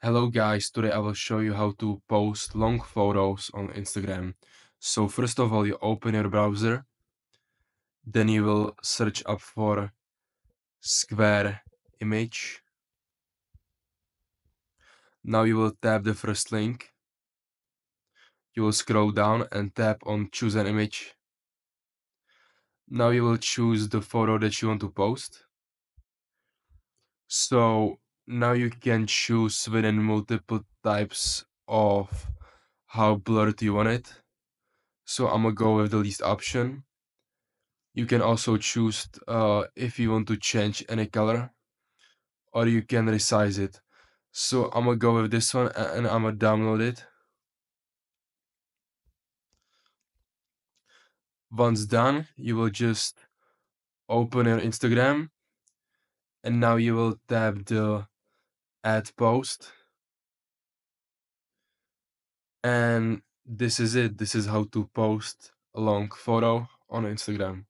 Hello guys, today I will show you how to post long photos on Instagram. So first of all, you open your browser, then you will search up for Square image. Now you will tap the first link. You will scroll down and tap on choose an image. Now you will choose the photo that you want to post. So now you can choose within multiple types of how blurred you want it. So I'm gonna go with the least option. You can also choose if you want to change any color or you can resize it. So I'm gonna go with this one and I'm gonna download it. Once done, you will just open your Instagram and now you will tap the add post. And this is it. This is how to post a long photo on Instagram.